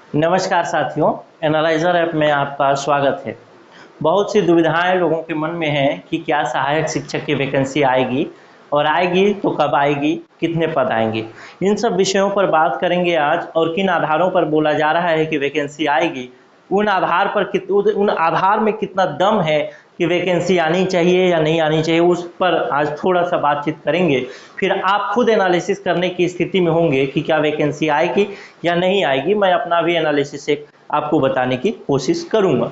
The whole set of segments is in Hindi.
नमस्कार साथियों, एनालाइजर ऐप में आपका स्वागत है। बहुत सी दुविधाएं लोगों के मन में हैं कि क्या सहायक शिक्षक की वैकेंसी आएगी और आएगी तो कब आएगी, कितने पद आएंगे। इन सब विषयों पर बात करेंगे आज। और किन आधारों पर बोला जा रहा है कि वैकेंसी आएगी, उन आधार में कितना दम है कि वैकेंसी आनी चाहिए या नहीं आनी चाहिए, उस पर आज थोड़ा सा बातचीत करेंगे। फिर आप खुद एनालिसिस करने की स्थिति में होंगे कि क्या वैकेंसी आएगी या नहीं आएगी। मैं अपना भी एनालिसिस एक आपको बताने की कोशिश करूंगा।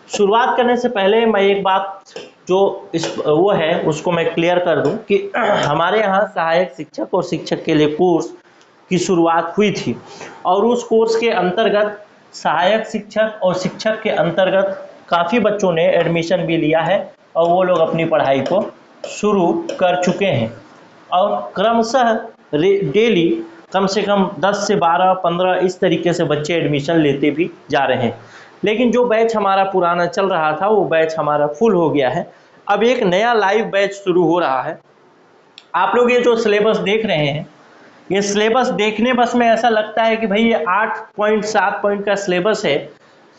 शुरुआत करने से पहले मैं एक बात जो वो है उसको मैं क्लियर कर दूं कि हमारे यहाँ सहायक शिक्षक और शिक्षक के लिए कोर्स की शुरुआत हुई थी और उस कोर्स के अंतर्गत सहायक शिक्षक और शिक्षक के अंतर्गत काफ़ी बच्चों ने एडमिशन भी लिया है और वो लोग अपनी पढ़ाई को शुरू कर चुके हैं। और क्रमशः डेली कम से कम 10 से 12, 15 इस तरीके से बच्चे एडमिशन लेते भी जा रहे हैं। लेकिन जो बैच हमारा पुराना चल रहा था वो बैच हमारा फुल हो गया है। अब एक नया लाइव बैच शुरू हो रहा है। आप लोग ये जो सिलेबस देख रहे हैं, ये सिलेबस देखने बस में ऐसा लगता है कि भाई ये 8 पॉइंट 7 पॉइंट का सिलेबस है।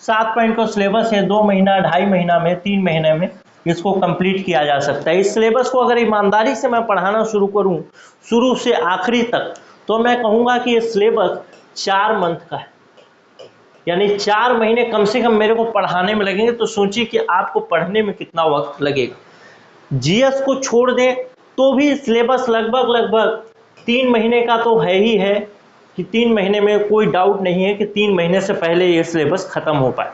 7 पॉइंट का सिलेबस है, 2 महीना 2.5 महीना में 3 महीने में इसको कंप्लीट किया जा सकता है। इस सिलेबस को अगर ईमानदारी से मैं पढ़ाना शुरू करूं शुरू से आखिरी तक, तो मैं कहूँगा कि ये सिलेबस 4 मंथ का है, यानी 4 महीने कम से कम मेरे को पढ़ाने में लगेंगे। तो सोचिए कि आपको पढ़ने में कितना वक्त लगेगा। जीएस को छोड़ दें तो भी सिलेबस लगभग 3 महीने का तो है ही है कि 3 महीने में कोई डाउट नहीं है कि 3 महीने से पहले ये सिलेबस ख़त्म हो पाए।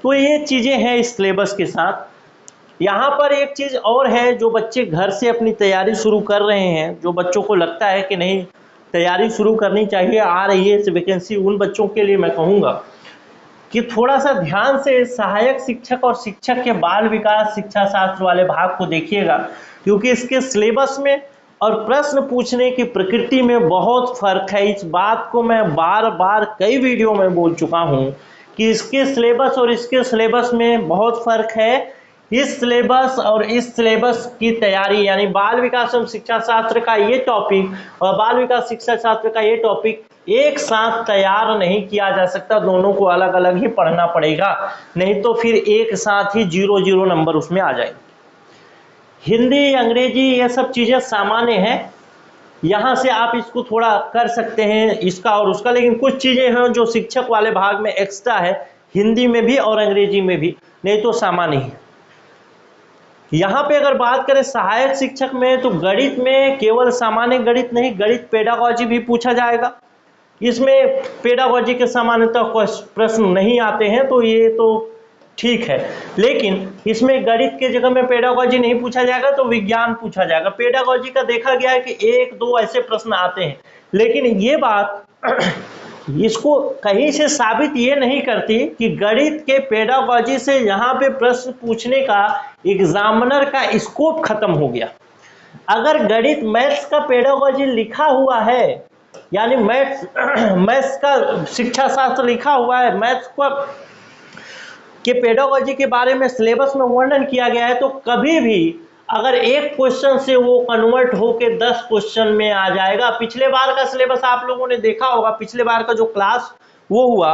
तो ये चीज़ें हैं इस सिलेबस के साथ। यहाँ पर एक चीज़ और है, जो बच्चे घर से अपनी तैयारी शुरू कर रहे हैं, जो बच्चों को लगता है कि नहीं तैयारी शुरू करनी चाहिए, आ रही है इस वैकेंसी, उन बच्चों के लिए मैं कहूँगा कि थोड़ा सा ध्यान से सहायक शिक्षक और शिक्षक के बाल विकास शिक्षा शास्त्र वाले भाग को देखिएगा, क्योंकि इसके सिलेबस में और प्रश्न पूछने की प्रकृति में बहुत फर्क है। इस बात को मैं बार बार कई वीडियो में बोल चुका हूँ कि इसके सिलेबस और इसके सिलेबस में बहुत फर्क है। इस सिलेबस और इस सिलेबस की तैयारी, यानी बाल विकास एवं शिक्षा शास्त्र का ये टॉपिक और बाल विकास शिक्षा शास्त्र का ये टॉपिक एक साथ तैयार नहीं किया जा सकता, दोनों को अलग अलग ही पढ़ना पड़ेगा, नहीं तो फिर एक साथ ही 0-0 नंबर उसमें आ जाएंगे। हिंदी, अंग्रेजी ये सब चीज़ें सामान्य हैं, यहाँ से आप इसको थोड़ा कर सकते हैं इसका और उसका, लेकिन कुछ चीज़ें हैं जो शिक्षक वाले भाग में एक्स्ट्रा है, हिंदी में भी और अंग्रेजी में भी, नहीं तो सामान्य ही। यहाँ पे अगर बात करें सहायक शिक्षक में, तो गणित में केवल सामान्य गणित नहीं, गणित पेडागोजी भी पूछा जाएगा। इसमें पेडागोजी के सामान्यतः प्रश्न नहीं आते हैं, तो ये तो ठीक है, लेकिन इसमें गणित के जगह में पेडागोजी नहीं पूछा जाएगा तो विज्ञान पूछा जाएगा। पेडागोजी का देखा गया है कि 1-2 ऐसे प्रश्न आते हैं, लेकिन ये बात इसको कहीं से साबित ये नहीं करती कि गणित के पेडागोजी से यहाँ पे प्रश्न पूछने का एग्जामिनर का स्कोप खत्म हो गया। अगर गणित मैथ्स का पेडागोजी लिखा हुआ है, यानी मैथ्स का शिक्षा शास्त्र लिखा हुआ है, मैथ्स के पेडागोजी के बारे में सिलेबस में वर्णन किया गया है, तो कभी भी अगर एक क्वेश्चन से वो कन्वर्ट होके 10 क्वेश्चन में आ जाएगा। पिछले बार का सिलेबस आप लोगों ने देखा होगा, पिछले बार का जो क्लास वो हुआ,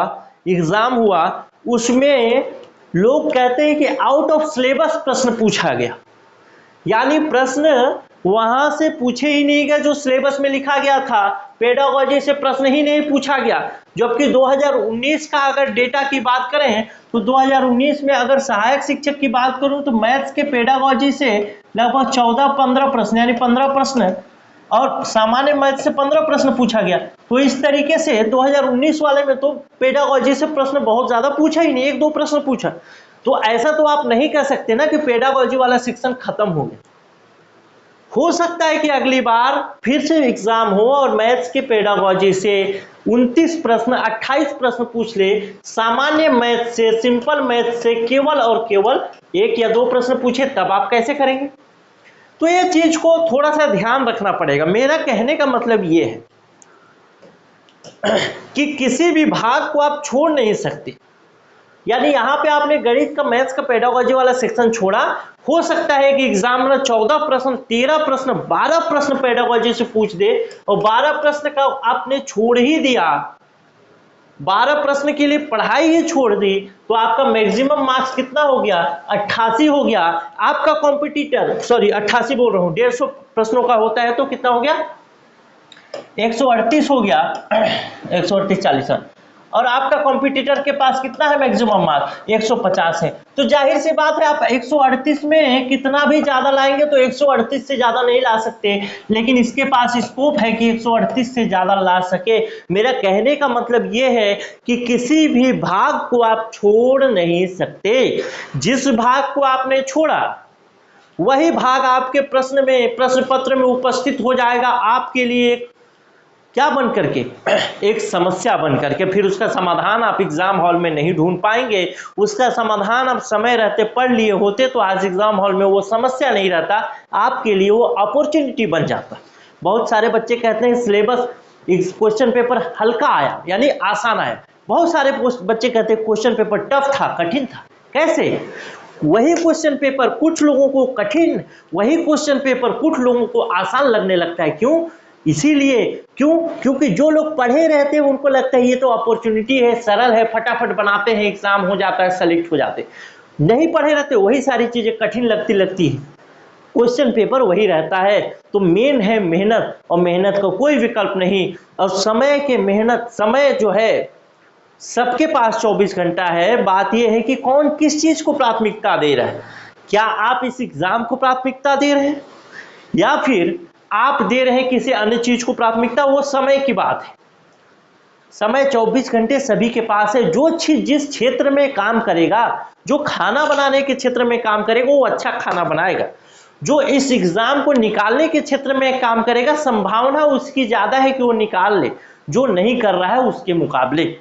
एग्जाम हुआ, उसमें लोग कहते हैं कि आउट ऑफ सिलेबस प्रश्न पूछा गया, यानी प्रश्न वहां से पूछे ही नहीं गए जो सिलेबस में लिखा गया था, पेडागोजी से प्रश्न ही नहीं पूछा गया। जबकि 2019 का अगर डेटा की बात करें तो 2019 में अगर सहायक शिक्षक की बात करूं तो मैथ्स के पेडागोजी से लगभग 14-15 प्रश्न, यानी 15 प्रश्न, और सामान्य मैथ से 15 प्रश्न पूछा गया। तो इस तरीके से 2019 वाले में तो पेडागोजी से प्रश्न बहुत ज्यादा पूछा ही नहीं, 1-2 प्रश्न पूछा। तो ऐसा तो आप नहीं कह सकते ना कि पेडागोजी वाला सेक्शन खत्म हो गया। हो सकता है कि अगली बार फिर से एग्जाम हो और मैथ्स के पेडागोजी से 29 प्रश्न, 28 प्रश्न पूछ ले, सामान्य मैथ से, सिंपल मैथ से केवल और केवल 1 या 2 प्रश्न पूछे, तब आप कैसे करेंगे? तो ये चीज को थोड़ा सा ध्यान रखना पड़ेगा। मेरा कहने का मतलब ये है कि किसी भी भाग को आप छोड़ नहीं सकते, यानी यहाँ पे आपने गणित का, मैथ्स का पेडागोजी वाला सेक्शन छोड़ा, हो सकता है कि एग्जामिनर 14 प्रश्न, 13 प्रश्न, 12 प्रश्न पेडागोजी से पूछ दे, और 12 प्रश्न का आपने छोड़ ही दिया 12 प्रश्न के लिए पढ़ाई ही छोड़ दी तो आपका मैक्सिमम मार्क्स कितना हो गया, 88 हो गया। आपका कॉम्पिटिटर, सॉरी 88 बोल रहा हूँ, 150 प्रश्नों का होता है तो कितना हो गया, 138 हो गया, 138 40, और आपका कॉम्पिटिटर के पास कितना है मैक्सिमम मार्क्स, 150 है। तो जाहिर सी बात है आप 138 में कितना भी ज्यादा लाएंगे तो 138 से ज्यादा नहीं ला सकते, लेकिन इसके पास स्कोप है कि 138 से ज्यादा ला सके। मेरा कहने का मतलब ये है कि किसी भी भाग को आप छोड़ नहीं सकते। जिस भाग को आपने छोड़ा वही भाग आपके प्रश्न में, प्रश्न पत्र में उपस्थित हो जाएगा आपके लिए क्या बन करके, एक समस्या बन करके। फिर उसका समाधान आप एग्जाम हॉल में नहीं ढूंढ पाएंगे। उसका समाधान आप समय रहते पढ़ लिए होते तो आज एग्जाम हॉल में वो समस्या नहीं रहता, आपके लिए वो अपॉर्चुनिटी बन जाता। बहुत सारे बच्चे कहते हैं सिलेबस क्वेश्चन पेपर हल्का आया यानी आसान आया, बहुत सारे बच्चे कहते हैं क्वेश्चन पेपर टफ था, कठिन था। कैसे? वही क्वेश्चन पेपर कुछ लोगों को कठिन, वही क्वेश्चन पेपर कुछ लोगों को आसान लगने लगता है। क्यों? इसीलिए क्योंकि जो लोग पढ़े रहते हैं उनको लगता है ये तो अपॉर्चुनिटी है, सरल है, फटाफट बनाते हैं, एग्जाम हो जाता है, सेलेक्ट हो जाते। नहीं पढ़े रहते वही सारी चीजें कठिन लगती है, क्वेश्चन पेपर वही रहता है। तो मेन है मेहनत, और मेहनत का कोई विकल्प नहीं। और समय के मेहनत, समय जो है सबके पास 24 घंटा है। बात यह है कि कौन किस चीज को प्राथमिकता दे रहा है। क्या आप इस एग्जाम को प्राथमिकता दे रहे हैं या फिर आप दे रहे हैं किसी अन्य चीज को प्राथमिकता? वो समय की बात है। समय 24 घंटे सभी के पास है। जो जिस क्षेत्र में काम करेगा, जो खाना बनाने के क्षेत्र में काम करेगा वो अच्छा खाना बनाएगा। जो इस एग्जाम को निकालने के क्षेत्र में काम करेगा संभावना उसकी ज्यादा है कि वो निकाल ले, जो नहीं कर रहा है उसके मुकाबले।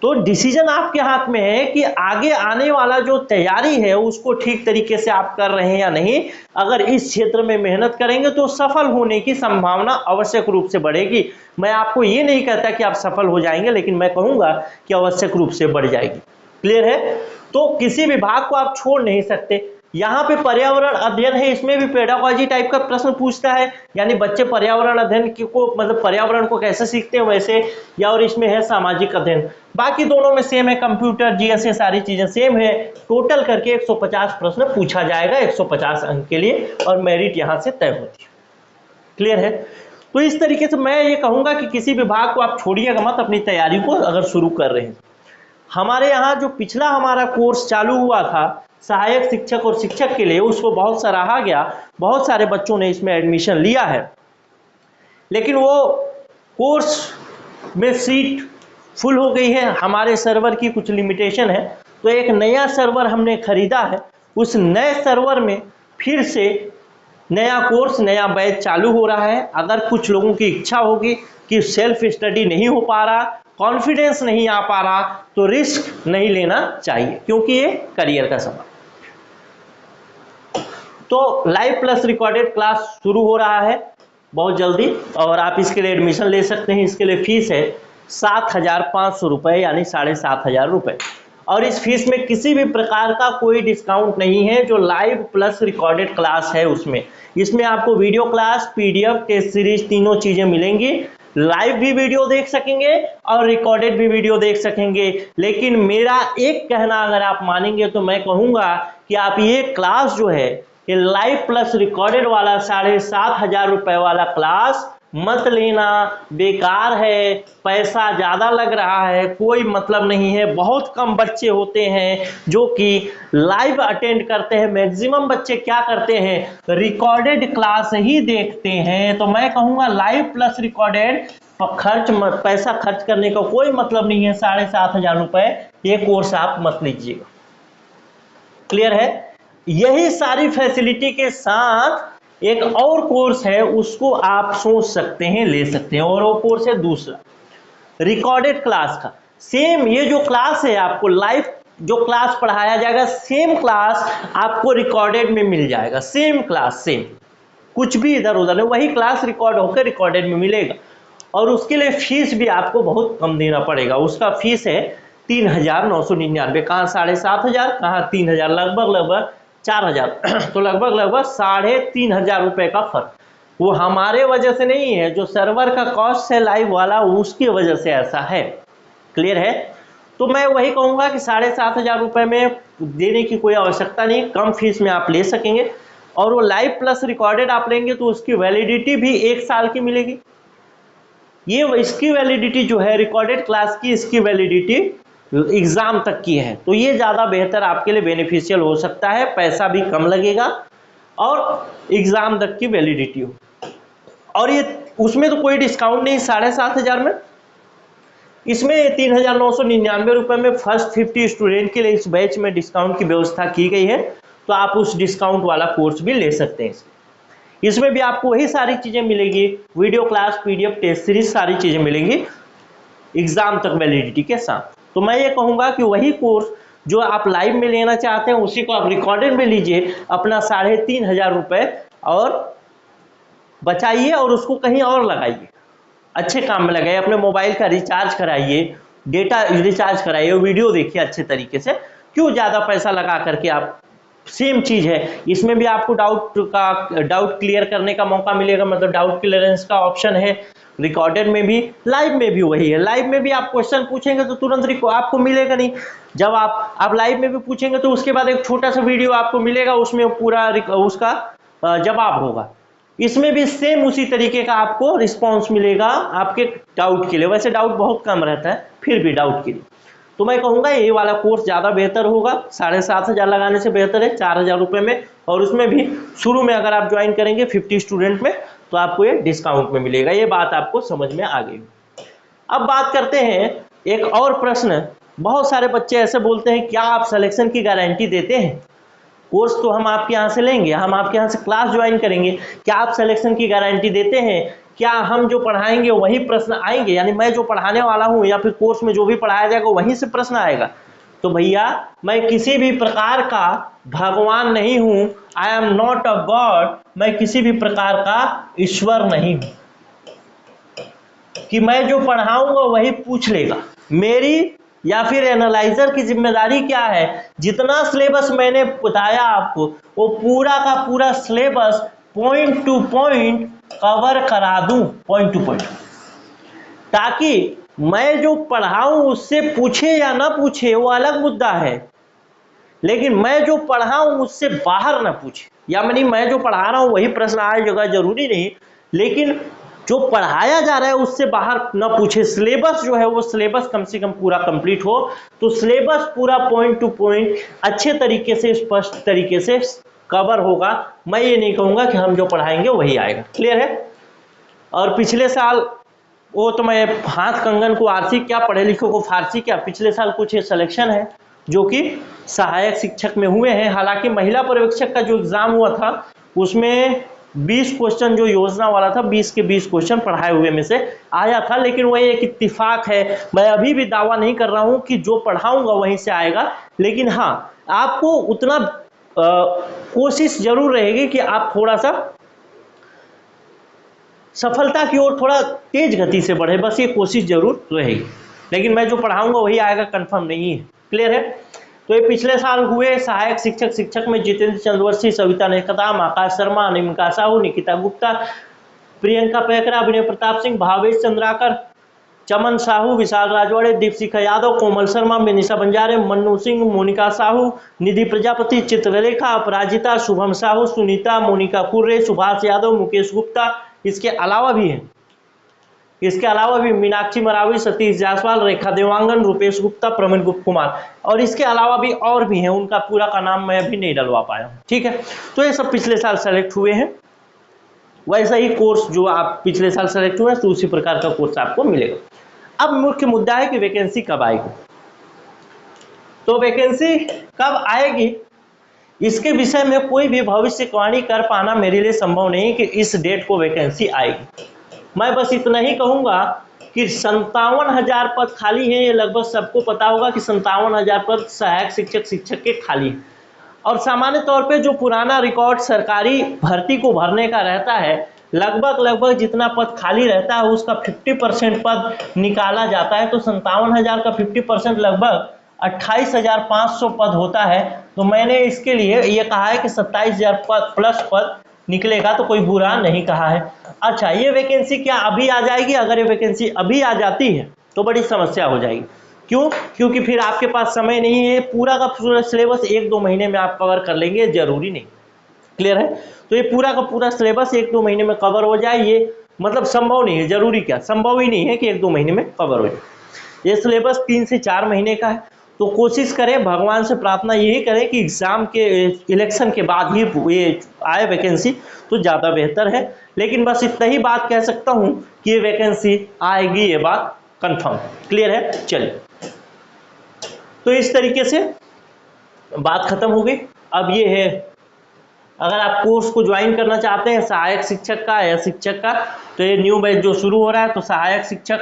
तो डिसीजन आपके हाथ में है कि आगे आने वाला जो तैयारी है उसको ठीक तरीके से आप कर रहे हैं या नहीं। अगर इस क्षेत्र में मेहनत करेंगे तो सफल होने की संभावना आवश्यक रूप से बढ़ेगी। मैं आपको ये नहीं कहता कि आप सफल हो जाएंगे, लेकिन मैं कहूंगा कि आवश्यक रूप से बढ़ जाएगी। क्लियर है? तो किसी भी भाग को आप छोड़ नहीं सकते। यहाँ पे पर्यावरण अध्ययन है, इसमें भी पेडागॉजी टाइप का प्रश्न पूछता है, यानी बच्चे पर्यावरण अध्ययन को मतलब पर्यावरण को कैसे सीखते हैं वैसे, या और इसमें है सामाजिक अध्ययन। बाकी दोनों में सेम है, कंप्यूटर, जीएस, ये सारी चीजें सेम है। टोटल करके 150 प्रश्न पूछा जाएगा 150 अंक के लिए, और मेरिट यहाँ से तय होती है। क्लियर है? तो इस तरीके से मैं ये कहूंगा कि किसी भी भाग को आप छोड़िएगा मत अपनी तैयारी को अगर शुरू कर रहे हैं। हमारे यहाँ जो पिछला हमारा कोर्स चालू हुआ था सहायक शिक्षक और शिक्षक के लिए, उसको बहुत सराहा गया, बहुत सारे बच्चों ने इसमें एडमिशन लिया है, लेकिन वो कोर्स में सीट फुल हो गई है। हमारे सर्वर की कुछ लिमिटेशन है, तो एक नया सर्वर हमने खरीदा है। उस नए सर्वर में फिर से नया कोर्स, नया बैच चालू हो रहा है। अगर कुछ लोगों की इच्छा होगी कि सेल्फ स्टडी नहीं हो पा रहा, कॉन्फिडेंस नहीं आ पा रहा, तो रिस्क नहीं लेना चाहिए, क्योंकि ये करियर का सवाल। तो लाइव प्लस रिकॉर्डेड क्लास शुरू हो रहा है बहुत जल्दी, और आप इसके लिए एडमिशन ले सकते हैं। इसके लिए फीस है 7,500 रुपये, यानी 7,500 रुपये। और इस फीस में किसी भी प्रकार का कोई डिस्काउंट नहीं है। जो लाइव प्लस रिकॉर्डेड क्लास है उसमें, इसमें आपको video class, PDF, test series, तीनों चीजें मिलेंगी। लाइव भी वीडियो देख सकेंगे और रिकॉर्डेड भी वीडियो देख सकेंगे। लेकिन मेरा एक कहना अगर आप मानेंगे तो मैं कहूँगा कि आप ये क्लास जो है, ये लाइव प्लस रिकॉर्डेड वाला 7,500 रुपये वाला क्लास मत लेना, बेकार है, पैसा ज़्यादा लग रहा है, कोई मतलब नहीं है। बहुत कम बच्चे होते हैं जो कि लाइव अटेंड करते हैं। मैक्सिमम बच्चे क्या करते हैं, रिकॉर्डेड क्लास ही देखते हैं। तो मैं कहूँगा लाइव प्लस रिकॉर्डेड पैसा खर्च करने का कोई मतलब नहीं है। 7,500 रुपये ये कोर्स आप मत लीजिएगा। क्लियर है? यही सारी फैसिलिटी के साथ एक और कोर्स है, उसको आप सोच सकते हैं, ले सकते हैं, और वो कोर्स है दूसरा रिकॉर्डेड क्लास का। सेम ये जो क्लास है, आपको लाइव जो क्लास पढ़ाया जाएगा, सेम क्लास आपको रिकॉर्डेड में मिल जाएगा। सेम क्लास, सेम, कुछ भी इधर उधर नहीं, वही क्लास रिकॉर्ड होकर रिकॉर्डेड में मिलेगा। और उसके लिए फीस भी आपको बहुत कम देना पड़ेगा। उसका फीस है 3,999। कहाँ 7,500, कहाँ 3,000, लगभग 4,000। तो लगभग 3,500 रुपये का फर्क। वो हमारे वजह से नहीं है, जो सर्वर का कॉस्ट है लाइव वाला उसकी वजह से ऐसा है। क्लियर है? तो मैं वही कहूँगा कि 7,500 रुपये में देने की कोई आवश्यकता नहीं, कम फीस में आप ले सकेंगे। और वो लाइव प्लस रिकॉर्डेड आप लेंगे तो उसकी वैलिडिटी भी 1 साल की मिलेगी। ये इसकी वैलिडिटी जो है रिकॉर्डेड क्लास की, इसकी वैलिडिटी एग्जाम तक की है, तो ये ज़्यादा बेहतर आपके लिए बेनिफिशियल हो सकता है, पैसा भी कम लगेगा और एग्जाम तक की वैलिडिटी हो। और ये उसमें तो कोई डिस्काउंट नहीं 7,500 में, इसमें 3,999 रुपये में फर्स्ट 50 स्टूडेंट के लिए इस बैच में डिस्काउंट की व्यवस्था की गई है, तो आप उस डिस्काउंट वाला कोर्स भी ले सकते हैं। इसमें भी आपको वही सारी चीज़ें मिलेगी, video class, PDF, test series, सारी चीज़ें मिलेंगी एग्जाम तक वैलिडिटी के साथ। तो मैं ये कहूँगा कि वही कोर्स जो आप लाइव में लेना चाहते हैं उसी को आप रिकॉर्डेड में लीजिए, अपना 3,500 रुपये और बचाइए और उसको कहीं और लगाइए, अच्छे काम में लगाइए। अपने मोबाइल का रिचार्ज कराइए, डेटा रिचार्ज कराइए, वीडियो देखिए अच्छे तरीके से। क्यों ज़्यादा पैसा लगा करके आप, सेम चीज़ है इसमें भी आपको डाउट क्लियर करने का मौका मिलेगा, मतलब डाउट क्लियरेंस का ऑप्शन है रिकॉर्डेड में भी, लाइव में भी वही है। लाइव में भी आप क्वेश्चन पूछेंगे तो तुरंत आपको मिलेगा नहीं, जब आप लाइव में भी पूछेंगे तो उसके बाद एक छोटा सा वीडियो आपको मिलेगा, उसमें पूरा उसका जवाब होगा। इसमें भी सेम उसी तरीके का आपको रिस्पॉन्स मिलेगा आपके डाउट के लिए। वैसे डाउट बहुत कम रहता है, फिर भी डाउट के लिए तो मैं कहूँगा ये वाला कोर्स ज़्यादा बेहतर होगा। 7,500 लगाने से बेहतर है 4,000 रुपये में, और उसमें भी शुरू में अगर आप ज्वाइन करेंगे 50 स्टूडेंट में तो आपको ये डिस्काउंट में मिलेगा। ये बात आपको समझ में आ गई। अब बात करते हैं एक और प्रश्न। बहुत सारे बच्चे ऐसे बोलते हैं क्या आप सिलेक्शन की गारंटी देते हैं? कोर्स तो हम आपके यहाँ से लेंगे, हम आपके यहाँ से क्लास ज्वाइन करेंगे, क्या आप सिलेक्शन की गारंटी देते हैं? क्या हम जो पढ़ाएंगे वही प्रश्न आएंगे, यानी मैं जो पढ़ाने वाला हूँ या फिर कोर्स में जो भी पढ़ाया जाएगा वहीं से प्रश्न आएगा? तो भैया मैं किसी भी प्रकार का भगवान नहीं हूँ, I am not a God, मैं किसी भी प्रकार का ईश्वर नहीं हूँ कि मैं जो पढ़ाऊंगा वही पूछ लेगा। मेरी या फिर एनालाइजर की जिम्मेदारी क्या है, जितना सिलेबस मैंने बताया आपको वो पूरा का पूरा syllabus point two point cover करा दूं, पॉइंट टू पॉइंट, ताकि मैं जो पढ़ाऊं उससे पूछे या ना पूछे वो अलग मुद्दा है, लेकिन मैं जो पढ़ाऊं उससे बाहर ना पूछे। या मैं जो पढ़ा रहा हूं वही प्रश्न आएगा जरूरी नहीं, लेकिन जो पढ़ाया जा रहा है उससे बाहर न पूछे। सिलेबस जो है वो सिलेबस कम से कम पूरा कंप्लीट हो, तो सिलेबस पूरा पॉइंट टू पॉइंट अच्छे तरीके से, स्पष्ट तरीके से कवर होगा। मैं ये नहीं कहूँगा कि हम जो पढ़ाएंगे वही आएगा। क्लियर है? और पिछले साल वो तो मैं हाथ कंगन को आरसी क्या, पढ़े लिखे को फारसी क्या, पिछले साल कुछ सिलेक्शन है जो कि सहायक शिक्षक में हुए हैं। हालांकि महिला पर्यवेक्षक का जो एग्जाम हुआ था उसमें 20 क्वेश्चन जो योजना वाला था, 20 के 20 क्वेश्चन पढ़ाए हुए में से आया था, लेकिन वही एक इत्तिफाक है। मैं अभी भी दावा नहीं कर रहा हूं कि जो पढ़ाऊंगा वहीं से आएगा, लेकिन हाँ आपको उतना कोशिश जरूर रहेगी कि आप थोड़ा सा सफलता की ओर थोड़ा तेज गति से बढ़े, बस ये कोशिश जरूर रहेगी। लेकिन मैं जो पढ़ाऊंगा वही आएगा, कंफर्म नहीं है। क्लियर है? तो ये पिछले साल हुए सहायक शिक्षक में जितेंद्र चंद्रवंशी, सविता नेकदाम, आकाश शर्मा, अनिमिका साहू, निकिता गुप्ता, प्रियंका पैकरा, विनय प्रताप सिंह, भावेश चंद्राकर, चमन साहू, विशाल राजवाड़े, दीपशिखा यादव, कोमल शर्मा, मिनिषा बंजारे, मन्नू सिंह, मोनिका साहू, निधि प्रजापति, चित्रलेखा, अपराजिता, शुभम साहू, सुनीता, मोनिका कुर्रे, सुभाष यादव, मुकेश गुप्ता। इसके अलावा भी मीनाक्षी मरावी, सतीश जायसवाल, रेखा देवांगन, रुपेश गुप्ता, प्रवीण गुप्त कुमार, और इसके अलावा भी और भी हैं, उनका पूरा का नाम मैं अभी नहीं डलवा पाया हूँ। ठीक है? तो ये सब पिछले साल सेलेक्ट हुए हैं। वैसा ही कोर्स जो आप पिछले साल सेलेक्ट हुए तो उसी प्रकार का कोर्स आपको मिलेगा। अब मुख्य मुद्दा है कि वैकेंसी कब आएगी। तो वैकेंसी कब आएगी इसके विषय में कोई भी भविष्यवाणी कर पाना मेरे लिए संभव नहीं कि इस डेट को वैकेंसी आएगी। मैं बस इतना ही कहूँगा कि 57,000 पद खाली हैं। ये लगभग सबको पता होगा कि 57,000 पद सहायक शिक्षक के खाली हैं। और सामान्य तौर पे जो पुराना रिकॉर्ड सरकारी भर्ती को भरने का रहता है, लगभग जितना पद खाली रहता है उसका 50% पद निकाला जाता है। तो 57,000 का 50% लगभग 28,500 पद होता है। तो मैंने इसके लिए ये कहा है कि 27,000 प्लस पद निकलेगा तो कोई बुरा नहीं कहा है। अच्छा, ये वैकेंसी क्या अभी आ जाएगी? अगर ये वैकेंसी अभी आ जाती है तो बड़ी समस्या हो जाएगी। क्यों? क्योंकि फिर आपके पास समय नहीं है, पूरा का पूरा सिलेबस 1-2 महीने में आप कवर कर लेंगे, जरूरी नहीं। क्लियर है? तो ये पूरा का पूरा सिलेबस 1-2 महीने में कवर हो जाए, ये मतलब संभव नहीं है। जरूरी क्या, संभव ही नहीं है कि 1-2 महीने में कवर हो जाए। ये सिलेबस 3 से 4 महीने का है। तो कोशिश करें, भगवान से प्रार्थना यही करें कि एग्जाम के इलेक्शन के बाद ही ये आए वैकेंसी तो ज़्यादा बेहतर है। लेकिन बस इतना ही बात कह सकता हूँ कि ये वैकेंसी आएगी, ये बात कंफर्म। क्लियर है? चलिए, तो इस तरीके से बात खत्म हो गई। अब ये है, अगर आप कोर्स को ज्वाइन करना चाहते हैं सहायक शिक्षक का या शिक्षक का, तो ये न्यू बैच जो शुरू हो रहा है, तो सहायक शिक्षक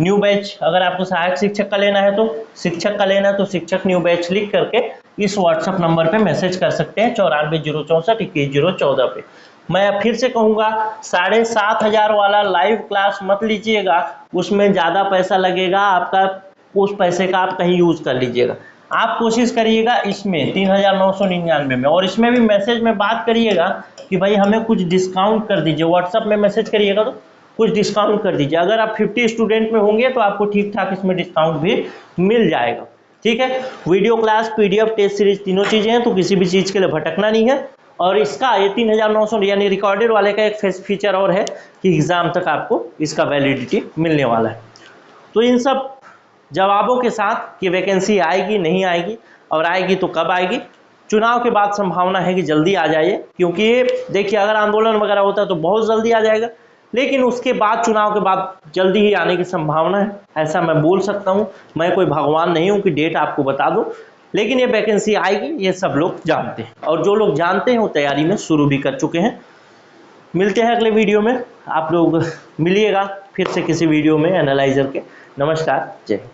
न्यू बैच, अगर आपको सहायक शिक्षक का लेना है तो शिक्षक का लेना है तो शिक्षक न्यू बैच लिख करके इस व्हाट्सएप नंबर पे मैसेज कर सकते हैं 94,064,21,014 पे। मैं फिर से कहूँगा, 7,500 वाला लाइव क्लास मत लीजिएगा, उसमें ज़्यादा पैसा लगेगा आपका, उस पैसे का आप कहीं यूज़ कर लीजिएगा। आप कोशिश करिएगा इसमें 3,999 में, और इसमें भी मैसेज में बात करिएगा कि भाई हमें कुछ डिस्काउंट कर दीजिए। व्हाट्सएप में मैसेज करिएगा तो कुछ डिस्काउंट कर दीजिए। अगर आप 50 स्टूडेंट में होंगे तो आपको ठीक ठाक इसमें डिस्काउंट भी मिल जाएगा। ठीक है? Video class, PDF, test series, तीनों चीज़ें हैं, तो किसी भी चीज़ के लिए भटकना नहीं है। और इसका ये 3,900 यानी रिकॉर्डेड वाले का एक फीचर और है कि एग्ज़ाम तक आपको इसका वैलिडिटी मिलने वाला है। तो इन सब जवाबों के साथ कि वैकेंसी आएगी नहीं आएगी, और आएगी तो कब आएगी, चुनाव के बाद संभावना है कि जल्दी आ जाए, क्योंकि ये देखिए अगर आंदोलन वगैरह होता है तो बहुत जल्दी आ जाएगा, लेकिन उसके बाद चुनाव के बाद जल्दी ही आने की संभावना है, ऐसा मैं बोल सकता हूँ। मैं कोई भगवान नहीं हूँ कि डेट आपको बता दूँ, लेकिन ये वैकेंसी आएगी, ये सब लोग जानते हैं, और जो लोग जानते हैं वो तैयारी में शुरू भी कर चुके हैं। मिलते हैं अगले वीडियो में, आप लोग मिलिएगा फिर से किसी वीडियो में एनालाइजर के। नमस्कार, जय हिंद।